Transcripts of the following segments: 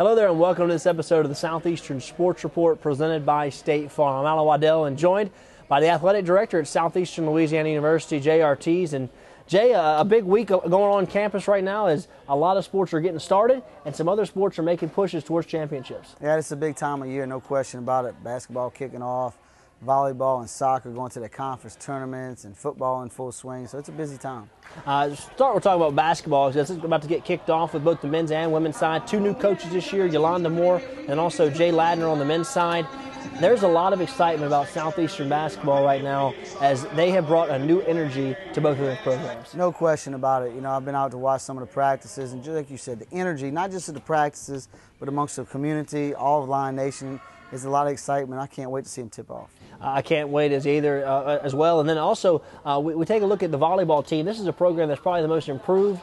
Hello there and welcome to this episode of the Southeastern Sports Report presented by State Farm. I'm Alan Waddell and joined by the athletic director at Southeastern Louisiana University, Jay Ortiz. And Jay, a big week going on campus right now as a lot of sports are getting started and some other sports are making pushes towards championships. Yeah, it's a big time of year, no question about it. Basketball kicking off, volleyball and soccer going to the conference tournaments, and football in full swing, so it's a busy time. We're talking about basketball. It's about to get kicked off with both the men's and women's side. Two new coaches this year, Yolanda Moore and also Jay Ladner on the men's side. There's a lot of excitement about Southeastern basketball right now as they have brought a new energy to both of those programs. No question about it. You know, I've been out to watch some of the practices, and just like you said, the energy, not just at the practices, but amongst the community, all of Lion Nation, there's a lot of excitement. I can't wait to see them tip off. I can't wait as well. And then also, we take a look at the volleyball team. This is a program that's probably the most improved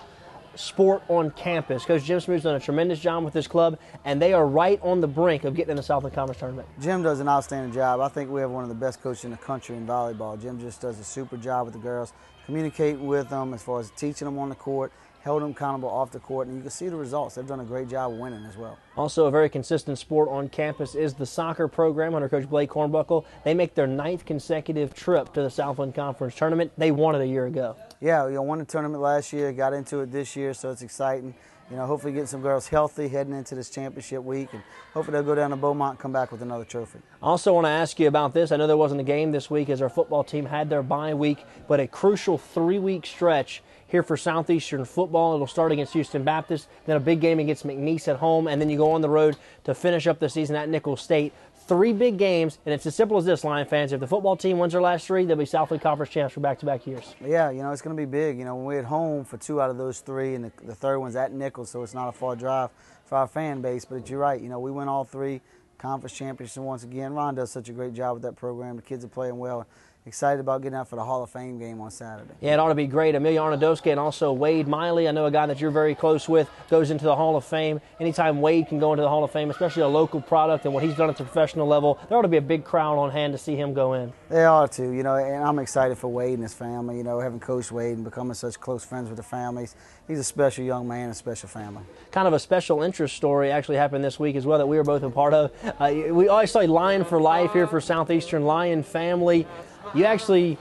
sport on campus. Coach Jim Smooth's done a tremendous job with this club, and they are right on the brink of getting in the Southland Conference Tournament. Jim does an outstanding job. I think we have one of the best coaches in the country in volleyball. Jim just does a super job with the girls, communicating with them as far as teaching them on the court, held them accountable off the court, and you can see the results. They've done a great job of winning as well. Also, a very consistent sport on campus is the soccer program under Coach Blake Hornbuckle. They make their 9th consecutive trip to the Southland Conference Tournament. They won it a year ago. Yeah, won the tournament last year, got into it this year, so it's exciting. You know, hopefully getting some girls healthy heading into this championship week, and hopefully they'll go down to Beaumont and come back with another trophy. I also want to ask you about this. I know there wasn't a game this week as our football team had their bye week, but a crucial 3-week stretch here for Southeastern football. It'll start against Houston Baptist, then a big game against McNeese at home, and then you go on the road to finish up the season at Nicholls State. 3 big games, and it's as simple as this, Lion fans. If the football team wins their last 3, they'll be Southland Conference champs for back-to-back years. Yeah, you know, it's going to be big. You know, when we're at home for 2 out of those 3, and the third one's at Nicholls, so it's not a far drive for our fan base. But you're right, you know, we win all 3 conference championships once again. Ron does such a great job with that program. The kids are playing well. Excited about getting out for the Hall of Fame game on Saturday. Yeah, it ought to be great. Amelia Arnodowski and also Wade Miley, I know a guy that you're very close with, goes into the Hall of Fame. Anytime Wade can go into the Hall of Fame, especially a local product and what he's done at the professional level, there ought to be a big crowd on hand to see him go in. They ought to, you know, and I'm excited for Wade and his family, you know, having coached Wade and becoming such close friends with the families. He's a special young man, a special family. Kind of a special interest story actually happened this week as well that we were both a part of. We always say Lion for Life here for Southeastern Lion family. You actually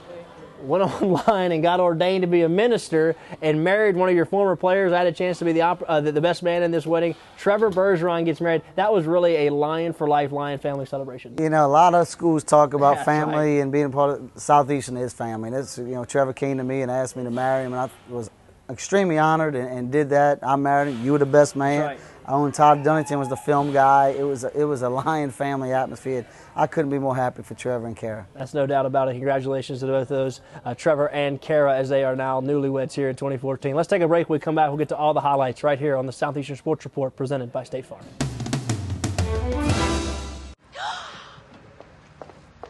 went online and got ordained to be a minister and married one of your former players. I had a chance to be the best man in this wedding. Trevor Bergeron gets married. That was really a Lion for Life, Lion family celebration. You know, a lot of schools talk about family, right, and being a part of Southeastern is family. And it's, you know, Trevor came to me and asked me to marry him, and I was extremely honored and did that. I married him. You were the best man. Right. I own Todd Dunnington was the film guy. It was a Lion family atmosphere. I couldn't be more happy for Trevor and Kara. That's no doubt about it. Congratulations to both of those, Trevor and Kara, as they are now newlyweds here in 2014. Let's take a break. When we come back, we'll get to all the highlights right here on the Southeastern Sports Report presented by State Farm.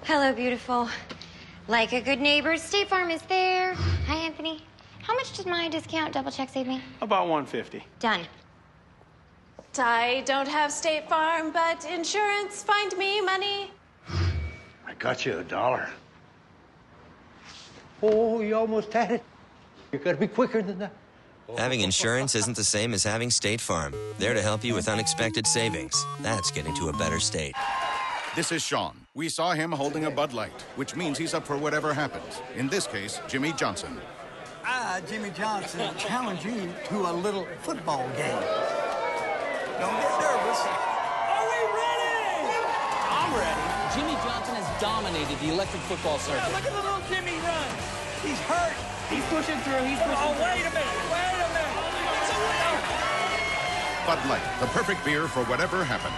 Hello, beautiful. Like a good neighbor, State Farm is there. Hi, Anthony. How much did my discount double check save me? About $150. Done. I don't have State Farm, but insurance, find me money. I got you $1. Oh, you almost had it. You gotta be quicker than that. Having insurance isn't the same as having State Farm. There to help you with unexpected savings. That's getting to a better state. This is Sean. We saw him holding a Bud Light, which means he's up for whatever happens. In this case, Jimmy Johnson. I, Jimmy Johnson, challenge you to a little football game. Don't get nervous. Are we ready? I'm ready. Jimmy Johnson has dominated the electric football circuit. Yeah, look at the little Jimmy run. He's hurt. He's pushing through. He's pushing through. Wait a minute. Wait a minute. It's a winner. Bud Light, the perfect beer for whatever happens.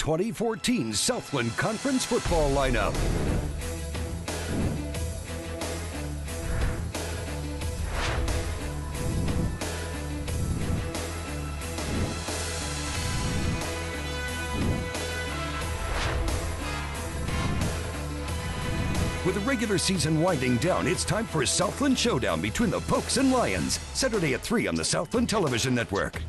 2014 Southland Conference football lineup. With the regular season winding down, it's time for a Southland showdown between the Pokes and Lions, Saturday at 3 on the Southland Television Network.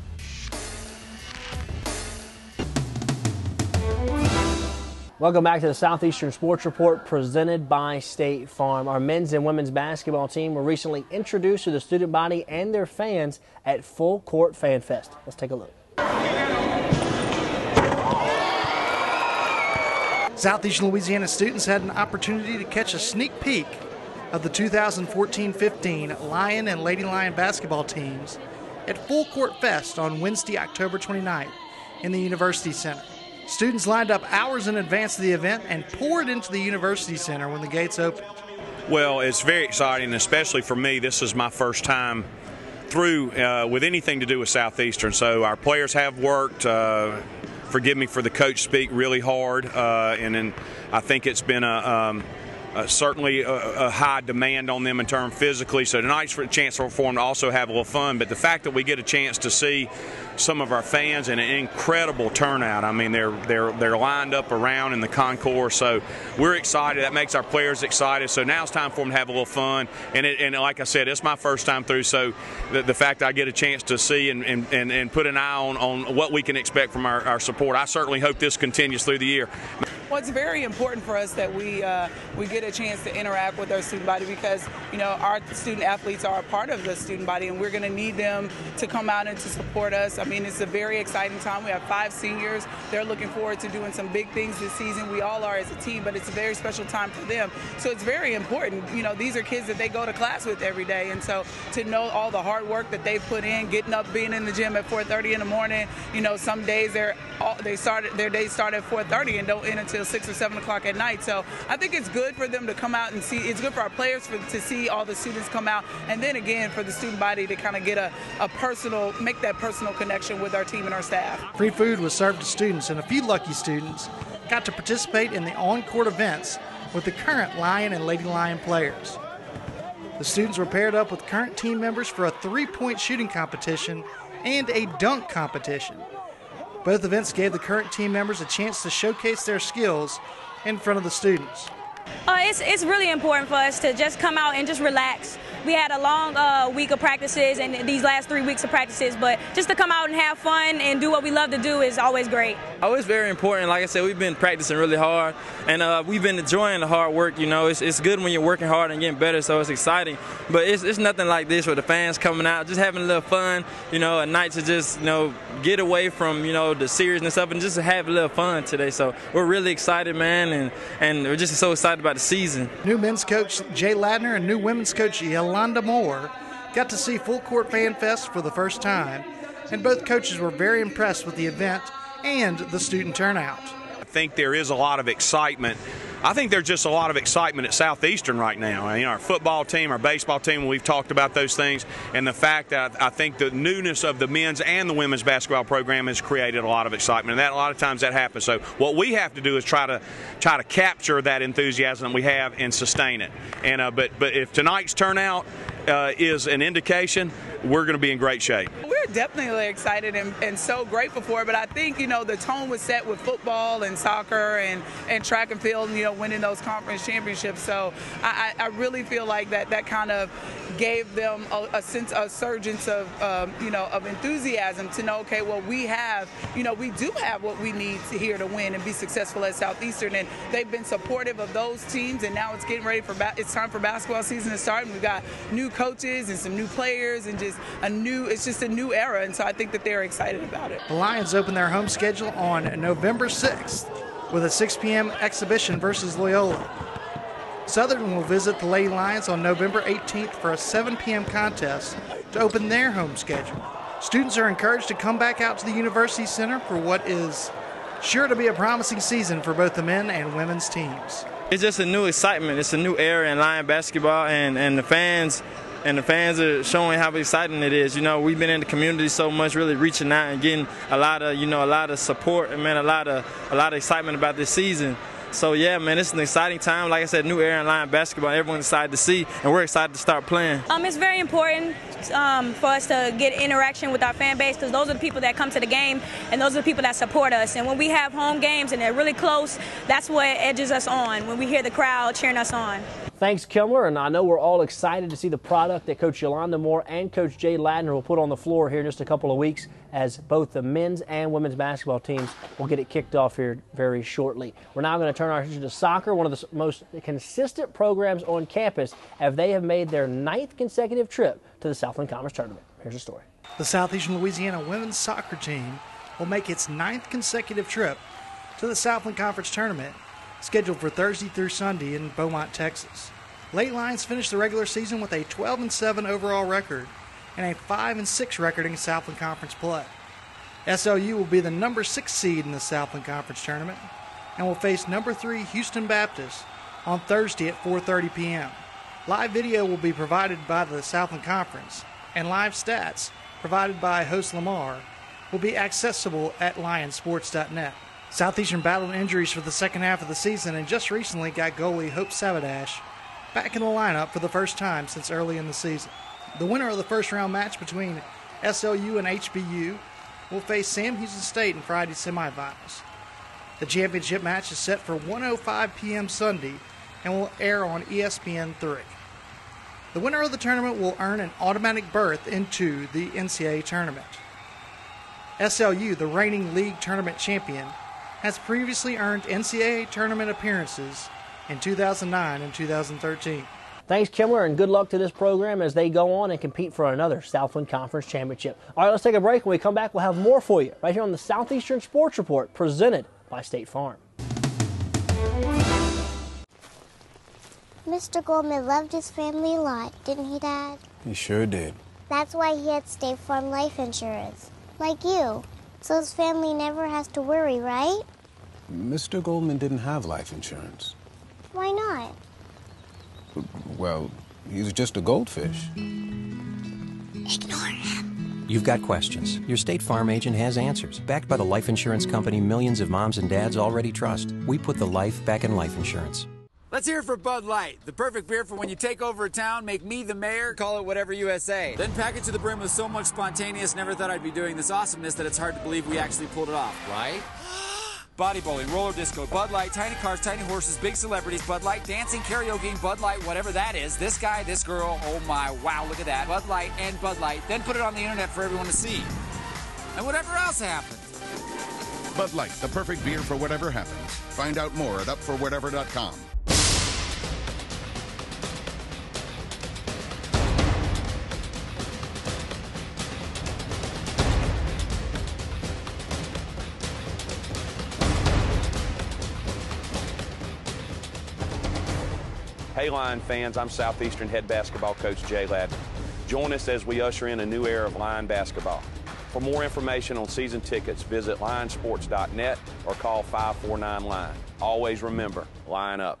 Welcome back to the Southeastern Sports Report presented by State Farm. Our men's and women's basketball team were recently introduced to the student body and their fans at Full Court Fan Fest. Let's take a look. Southeastern Louisiana students had an opportunity to catch a sneak peek of the 2014-15 Lion and Lady Lion basketball teams at Full Court Fest on Wednesday, October 29th in the University Center. Students lined up hours in advance of the event and poured into the University Center when the gates opened. Well, it's very exciting, especially for me. This is my first time through with anything to do with Southeastern. So our players have worked, forgive me for the coach speak, really hard, and then I think it's been certainly a high demand on them in terms physically. So tonight's for a chance for them to also have a little fun. But the fact that we get a chance to see some of our fans and an incredible turnout. I mean, they're lined up around in the concourse, so we're excited. That makes our players excited. So now it's time for them to have a little fun. And like I said, it's my first time through, so the fact that I get a chance to see and put an eye on what we can expect from our support, I certainly hope this continues through the year. Well, it's very important for us that we get a chance to interact with our student body because, you know, our student athletes are a part of the student body, and we're going to need them to come out and to support us. I mean, it's a very exciting time. We have 5 seniors. They're looking forward to doing some big things this season. We all are as a team, but it's a very special time for them. So it's very important. You know, these are kids that they go to class with every day, and so to know all the hard work that they've put in, getting up, being in the gym at 4:30 in the morning. You know, some days their days start at 4:30 and don't end until 6 or 7 o'clock at night. So I think it's good for them to come out and see. It's good for our players to see all the students come out, and then again for the student body to kind of get make that personal connection with our team and our staff. Free food was served to students, and a few lucky students got to participate in the on-court events with the current Lion and Lady Lion players. The students were paired up with current team members for a 3-point shooting competition and a dunk competition. Both events gave the current team members a chance to showcase their skills in front of the students. It's really important for us to just come out and just relax. We had a long week of practices and these last 3 weeks of practices, but just to come out and have fun and do what we love to do is always great. Oh, it's very important. Like I said, we've been practicing really hard, and we've been enjoying the hard work. You know, it's good when you're working hard and getting better, so it's exciting. But it's nothing like this with the fans coming out, just having a little fun. You know, a night to just, you know, get away from, you know, the seriousness of it and just have a little fun today. So we're really excited, man, and we're just so excited about the season. New men's coach Jay Ladner and new women's coach Yolanda Moore got to see Full Court Fan Fest for the first time, and both coaches were very impressed with the event and the student turnout. I think there is a lot of excitement. I think there's just a lot of excitement at Southeastern right now. You know, our football team, our baseball team, we've talked about those things, and the fact that I think the newness of the men's and the women's basketball program has created a lot of excitement, and that a lot of times that happens. So what we have to do is try to capture that enthusiasm that we have and sustain it. And but if tonight's turnout is an indication, we're going to be in great shape. We're definitely excited and so grateful for it, but I think, you know, the tone was set with football and soccer and track and field, you know, winning those conference championships. So I really feel like that kind of gave them a surgence of, you know, of enthusiasm to know, okay, well, we do have what we need here to win and be successful at Southeastern, and they've been supportive of those teams, and now it's getting ready it's time for basketball season to start, and we've got new coaches and some new players and it's just a new era, and so I think that they're excited about it. The Lions open their home schedule on November 6th with a 6 p.m. exhibition versus Loyola. Southern will visit the Lady Lions on November 18th for a 7 p.m. contest to open their home schedule. Students are encouraged to come back out to the University Center for what is sure to be a promising season for both the men and women's teams. It's just a new excitement. It's a new era in Lion basketball, and the fans and the fans are showing how exciting it is. You know, we've been in the community so much, really reaching out and getting a lot of support, and man, a lot of excitement about this season. So yeah, man, it's an exciting time. Like I said, new era in Lion basketball. Everyone's excited to see, and we're excited to start playing. It's very important for us to get interaction with our fan base, because those are the people that come to the game, and those are the people that support us. And when we have home games and they're really close, that's what edges us on, when we hear the crowd cheering us on. Thanks, Kimler, and I know we're all excited to see the product that Coach Yolanda Moore and Coach Jay Ladner will put on the floor here in just a couple of weeks, as both the men's and women's basketball teams will get it kicked off here very shortly. We're now going to turn our attention to soccer, one of the most consistent programs on campus, as they have made their 9th consecutive trip to the Southland Conference Tournament. Here's a story. The Southeastern Louisiana women's soccer team will make its 9th consecutive trip to the Southland Conference Tournament, scheduled for Thursday through Sunday in Beaumont, Texas. Lady Lions finished the regular season with a 12-7 overall record and a 5-6 record in Southland Conference play. SLU will be the number 6 seed in the Southland Conference Tournament and will face number 3 Houston Baptist on Thursday at 4:30 p.m. Live video will be provided by the Southland Conference, and live stats provided by host Lamar will be accessible at lionsports.net. Southeastern battled injuries for the second half of the season and just recently got goalie Hope Savadash back in the lineup for the first time since early in the season. The winner of the first-round match between SLU and HBU will face Sam Houston State in Friday's semifinals. The championship match is set for 1:05 p.m. Sunday and will air on ESPN3. The winner of the tournament will earn an automatic berth into the NCAA tournament. SLU, the reigning league tournament champion, has previously earned NCAA tournament appearances in 2009 and 2013. Thanks, Kimler, and good luck to this program as they go on and compete for another Southland Conference Championship. All right, let's take a break. When we come back, we'll have more for you right here on the Southeastern Sports Report, presented by State Farm. Mr. Goldman loved his family a lot, didn't he, Dad? He sure did. That's why he had State Farm life insurance, like you. So his family never has to worry, right? Mr. Goldman didn't have life insurance. Why not? Well, he's just a goldfish. Ignore him. You've got questions. Your State Farm agent has answers. Backed by the life insurance company millions of moms and dads already trust. We put the life back in life insurance. Let's hear it for Bud Light, the perfect beer for when you take over a town, make me the mayor, call it whatever USA. Then pack it to the brim with so much spontaneous, never thought I'd be doing this awesomeness that it's hard to believe we actually pulled it off, right? Body bowling, roller disco, Bud Light, tiny cars, tiny horses, big celebrities, Bud Light, dancing, karaoke, Bud Light, whatever that is. This guy, this girl, oh my, wow, look at that. Bud Light and Bud Light. Then put it on the internet for everyone to see. And whatever else happens. Bud Light, the perfect beer for whatever happens. Find out more at upforwhatever.com. Hey Lion fans, I'm Southeastern head basketball coach Jay Ladner. Join us as we usher in a new era of Lion basketball. For more information on season tickets, visit lionsports.net or call 549-LION. Always remember, line up.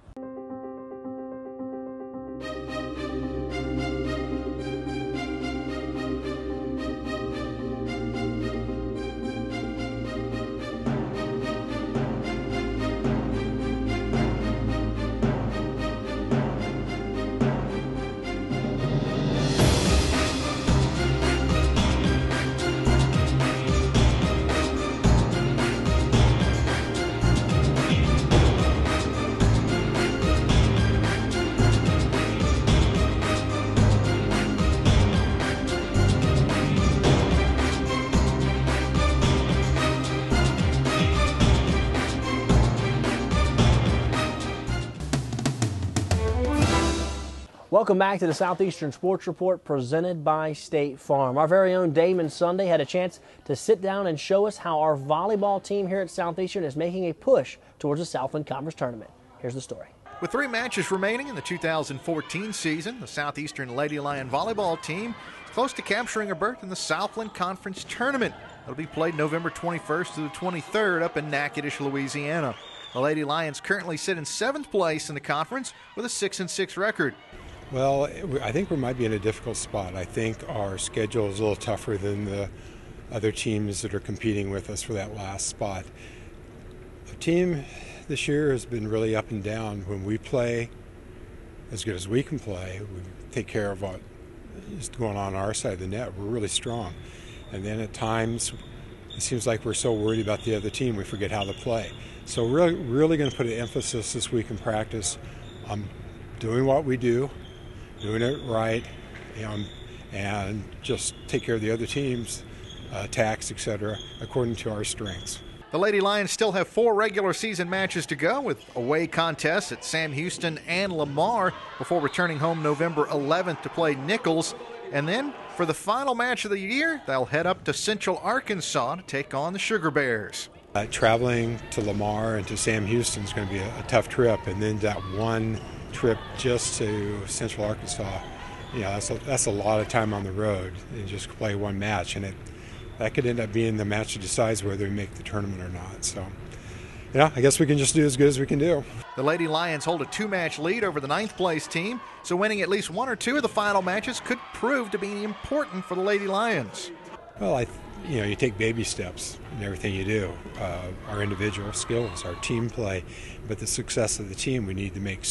Welcome back to the Southeastern Sports Report presented by State Farm. Our very own Damon Sunday had a chance to sit down and show us how our volleyball team here at Southeastern is making a push towards the Southland Conference Tournament. Here's the story. With 3 matches remaining in the 2014 season, the Southeastern Lady Lion volleyball team is close to capturing a berth in the Southland Conference Tournament. It'll be played November 21st to the 23rd up in Natchitoches, Louisiana. The Lady Lions currently sit in 7th place in the conference with a 6-6 record. Well, I think we might be in a difficult spot. I think our schedule is a little tougher than the other teams that are competing with us for that last spot. The team this year has been really up and down. When we play as good as we can play, we take care of what is going on our side of the net. We're really strong. And then at times, it seems like we're so worried about the other team, we forget how to play. So we're really going to put an emphasis this week in practice on doing what we do, doing it right, and just take care of the other team's attacks, etc., according to our strengths. The Lady Lions still have 4 regular season matches to go, with away contests at Sam Houston and Lamar before returning home November 11th to play Nichols. And then for the final match of the year, they'll head up to Central Arkansas to take on the Sugar Bears. Traveling to Lamar and to Sam Houston is going to be a tough trip, and then that one trip just to Central Arkansas, that's a lot of time on the road and just play one match, and that could end up being the match that decides whether we make the tournament or not. So, I guess we can just do as good as we can do. The Lady Lions hold a 2-match lead over the 9th place team, so winning at least 1 or 2 of the final matches could prove to be important for the Lady Lions. Well, you take baby steps in everything you do. Our individual skills, our team play, but the success of the team, we need to make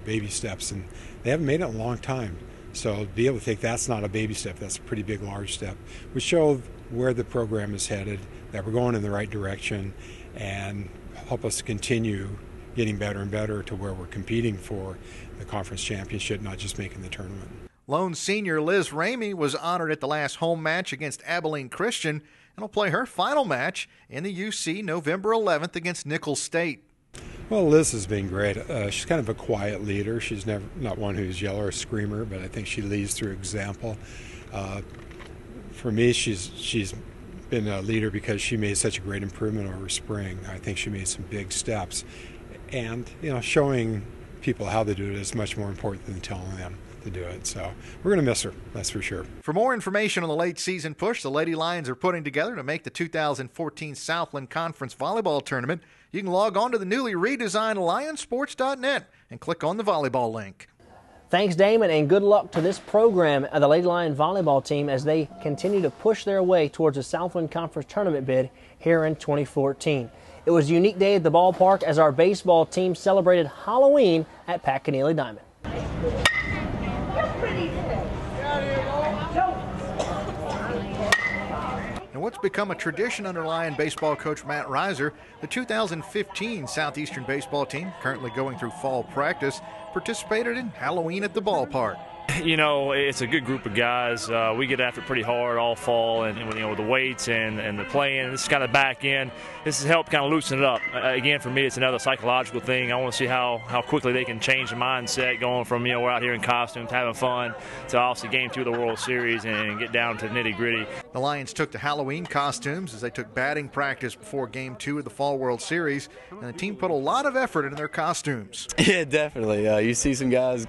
baby steps, and they haven't made it in a long time. So to be able to think that's not a baby step, that's a pretty big, large step. We show where the program is headed, that we're going in the right direction, and help us continue getting better and better to where we're competing for the conference championship, not just making the tournament. Lone senior Liz Ramey was honored at the last home match against Abilene Christian and will play her final match in the UC November 11th against Nicholls State. Well, Liz has been great. She's kind of a quiet leader. She's not one who's yell or a screamer, but I think she leads through example. For me, she's been a leader because she made such a great improvement over spring. I think she made some big steps, and showing people how to do it is much more important than telling them to do it. So we're going to miss her, that's for sure. For more information on the late season push the Lady Lions are putting together to make the 2014 Southland Conference Volleyball Tournament, you can log on to the newly redesigned lionsports.net and click on the volleyball link. Thanks, Damon, and good luck to this program of the Lady Lion volleyball team as they continue to push their way towards the Southland Conference Tournament bid here in 2014. It was a unique day at the ballpark as our baseball team celebrated Halloween at Pat Connealy Diamond. And what's become a tradition under Lion baseball coach Matt Reiser, the 2015 Southeastern baseball team, currently going through fall practice, participated in Halloween at the ballpark. It's a good group of guys. We get after it pretty hard all fall, and with the weights and the playing. This is kind of back in. This has helped kind of loosen it up. Again, for me, it's another psychological thing. I want to see how quickly they can change the mindset, going from we're out here in costumes having fun to obviously Game 2 of the World Series and get down to the nitty gritty. The Lions took to Halloween costumes as they took batting practice before Game 2 of the Fall World Series, and the team put a lot of effort into their costumes. Yeah, definitely. You see some guys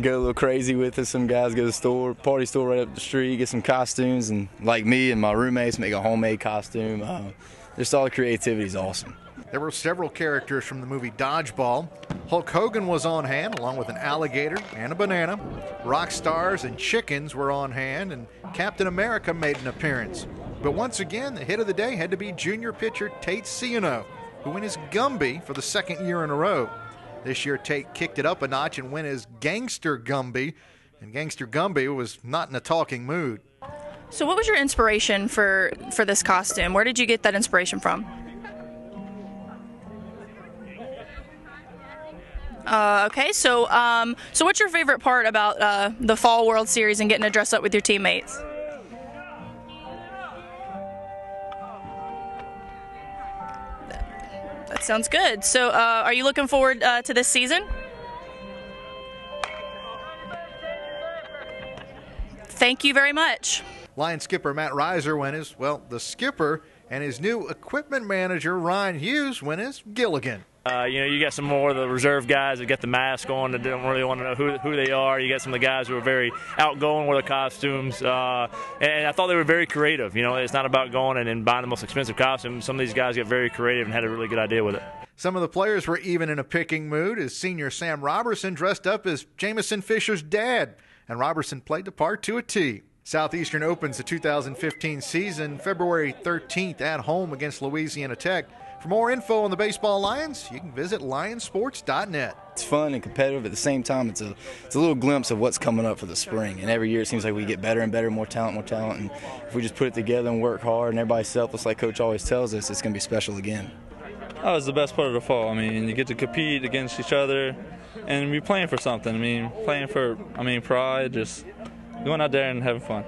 go a little crazy with it. Some guys go to the party store right up the street, get some costumes, and like me and my roommates make a homemade costume. Just all the creativity is awesome. There were several characters from the movie Dodgeball. Hulk Hogan was on hand, along with an alligator and a banana. Rock stars and chickens were on hand, and Captain America made an appearance. But once again, the hit of the day had to be junior pitcher Tate Ciano, who won his Gumby for the 2nd year in a row. This year, Tate kicked it up a notch and went as Gangster Gumby, and Gangster Gumby was not in a talking mood. So what was your inspiration for this costume? Where did you get that inspiration from? Okay, so what's your favorite part about the Fall World Series and getting to dress up with your teammates? That sounds good. So are you looking forward to this season? Thank you very much. Lion skipper Matt Reiser went as, the skipper, and his new equipment manager Ryan Hughes went as Gilligan. You got some more of the reserve guys that get the mask on that don't really want to know who they are. You got some of the guys who are very outgoing with their costumes. And I thought they were very creative. It's not about going and buying the most expensive costume. Some of these guys get very creative and had a really good idea with it. Some of the players were even in a picking mood as senior Sam Robertson dressed up as Jamison Fisher's dad, and Robertson played the part to a T. Southeastern opens the 2015 season February 13th at home against Louisiana Tech. For more info on the Baseball Lions, you can visit lionsports.net. It's fun and competitive at the same time. It's a little glimpse of what's coming up for the spring. And every year it seems like we get better and better, more talent. And if we just put it together and work hard and everybody's selfless like Coach always tells us, it's going to be special again. Oh, it's the best part of the fall. You get to compete against each other and be playing for something. Playing for, pride, just going out there and having fun.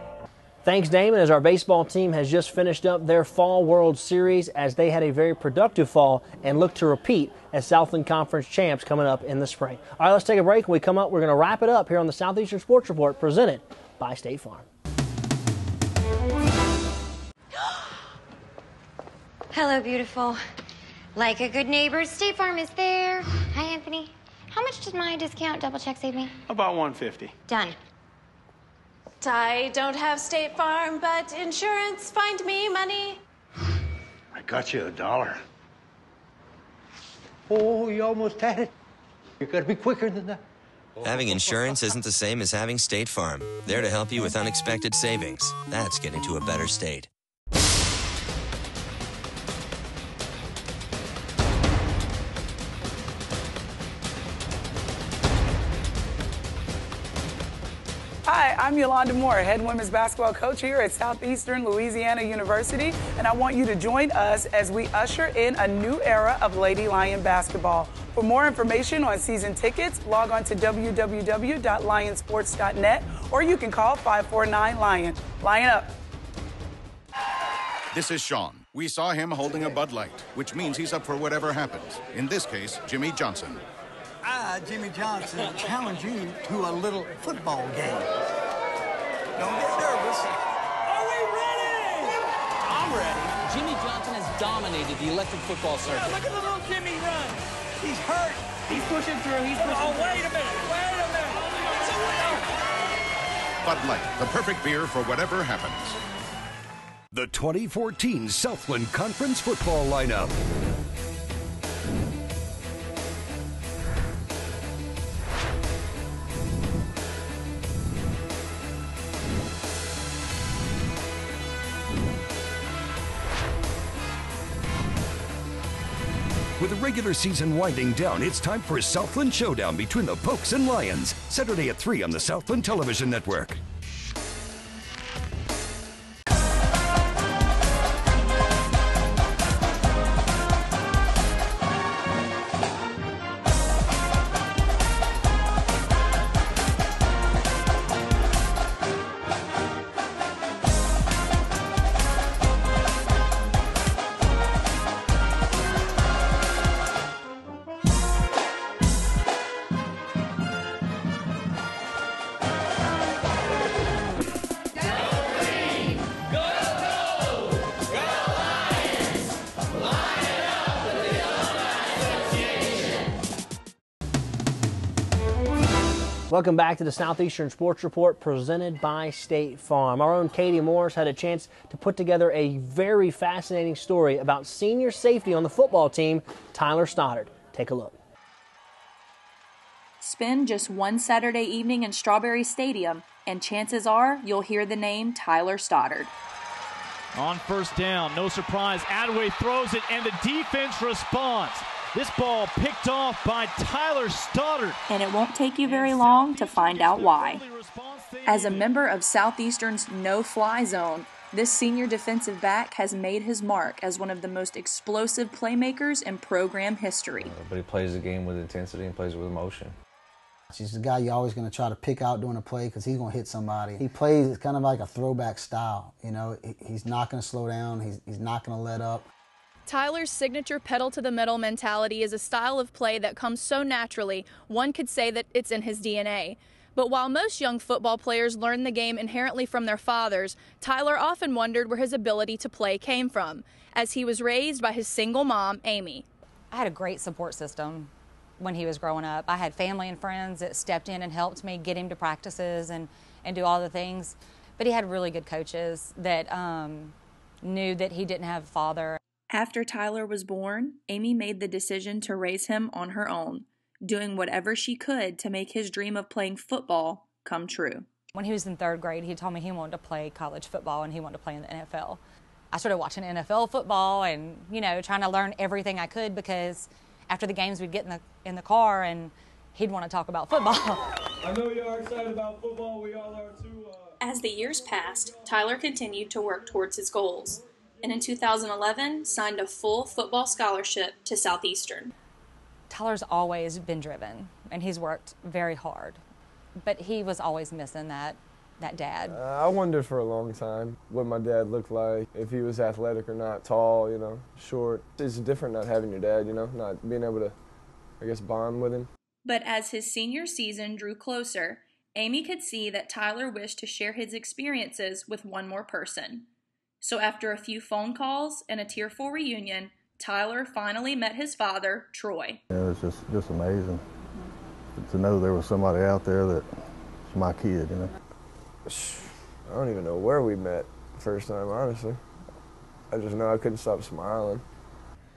Thanks, Damon, as our baseball team has just finished up their Fall World Series as they had a very productive fall and look to repeat as Southland Conference champs coming up in the spring. All right, let's take a break. When we come up, we're going to wrap it up here on the Southeastern Sports Report presented by State Farm. Hello, beautiful. Like a good neighbor, State Farm is there. Hi, Anthony. How much does my discount double check save me? About $150. Done. I don't have State Farm, but insurance, find me money. I got you $1. Oh, you almost had it. You gotta be quicker than that. Having insurance isn't the same as having State Farm. There to help you with unexpected savings. That's getting to a better state. Hi, I'm Yolanda Moore, head women's basketball coach here at Southeastern Louisiana University, and I want you to join us as we usher in a new era of Lady Lion basketball. For more information on season tickets, log on to www.lionsports.net, or you can call 549-LION. Lion up. This is Sean. We saw him holding a Bud Light, which means he's up for whatever happens. In this case, Jimmy Johnson. I, Jimmy Johnson, challenge you to a little football game. Don't get nervous. Are we ready? I'm ready. Jimmy Johnson has dominated the electric football circuit. Yeah, look at the little Jimmy run. He's hurt. He's pushing through. He's pushing through. Wait a minute. Wait a minute. It's a winner. Bud Light, the perfect beer for whatever happens. The 2014 Southland Conference football lineup. With the regular season winding down, it's time for a Southland showdown between the Pokes and Lions. Saturday at 3 on the Southland Television Network. Welcome back to the Southeastern Sports Report presented by State Farm. Our own Katie Morris had a chance to put together a very fascinating story about senior safety on the football team, Tyler Stoddard. Take a look. Spend just one Saturday evening in Strawberry Stadium, and chances are you'll hear the name Tyler Stoddard. On first down, no surprise, Adway throws it, and the defense responds. This ball picked off by Tyler Stoddard. And it won't take you very long to find out why. As a member of Southeastern's no-fly zone, this senior defensive back has made his mark as one of the most explosive playmakers in program history. But he plays the game with intensity and plays with emotion. He's the guy you're always going to try to pick out during a play because he's going to hit somebody. He plays kind of like a throwback style. You know, he's not going to slow down. He's not going to let up. Tyler's signature pedal-to-the-metal mentality is a style of play that comes so naturally, one could say that it's in his DNA. But while most young football players learn the game inherently from their fathers, Tyler often wondered where his ability to play came from, as he was raised by his single mom, Amy. I had a great support system when he was growing up. I had family and friends that stepped in and helped me get him to practices and do all the things. But he had really good coaches that knew that he didn't have a father. After Tyler was born, Amy made the decision to raise him on her own, doing whatever she could to make his dream of playing football come true. When he was in 3rd grade, he told me he wanted to play college football and he wanted to play in the NFL. I started watching NFL football and, you know, trying to learn everything I could, because after the games we'd get in the car and he'd want to talk about football. I know you are excited about football. We all are too. As the years passed, Tyler continued to work towards his goals, and in 2011 signed a full football scholarship to Southeastern. Tyler's always been driven, and he's worked very hard, but he was always missing that dad. I wondered for a long time what my dad looked like, if he was athletic or not, tall, you know, short. It's different not having your dad, you know, not being able to, I guess, bond with him. But as his senior season drew closer, Amy could see that Tyler wished to share his experiences with one more person. So after a few phone calls and a tearful reunion, Tyler finally met his father, Troy. It was just amazing to know there was somebody out there that's my kid, you know. I don't even know where we met the first time, honestly. I just know I couldn't stop smiling.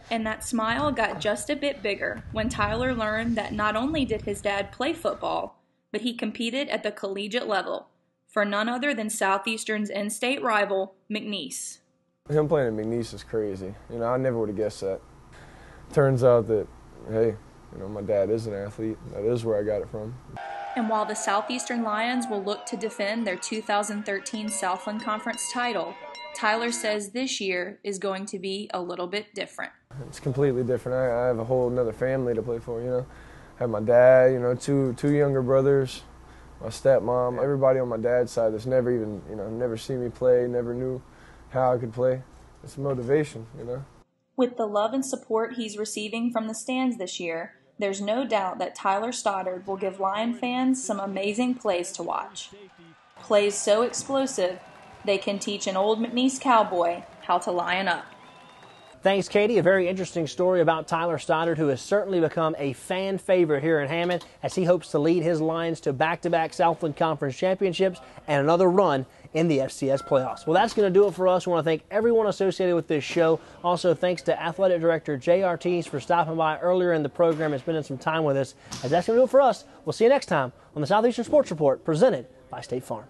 And that smile got just a bit bigger when Tyler learned that not only did his dad play football, but he competed at the collegiate level for none other than Southeastern's in-state rival, McNeese. Him playing at McNeese is crazy. You know, I never would have guessed that. Turns out that, hey, you know, my dad is an athlete. That is where I got it from. And while the Southeastern Lions will look to defend their 2013 Southland Conference title, Tyler says this year is going to be a little bit different. It's completely different. I have a whole another family to play for, you know. I have my dad, you know, two younger brothers, my stepmom, everybody on my dad's side that's never even, you know, never seen me play, never knew how I could play. It's motivation, you know. With the love and support he's receiving from the stands this year, there's no doubt that Tyler Stoddard will give Lion fans some amazing plays to watch. Plays so explosive, they can teach an old McNeese cowboy how to lion up. Thanks, Katie. A very interesting story about Tyler Stoddard, who has certainly become a fan favorite here in Hammond as he hopes to lead his Lions to back-to-back Southland Conference championships and another run in the FCS playoffs. Well, that's going to do it for us. We want to thank everyone associated with this show. Also, thanks to Athletic Director Jay Ortiz for stopping by earlier in the program and spending some time with us. As that's going to do it for us. We'll see you next time on the Southeastern Sports Report, presented by State Farm.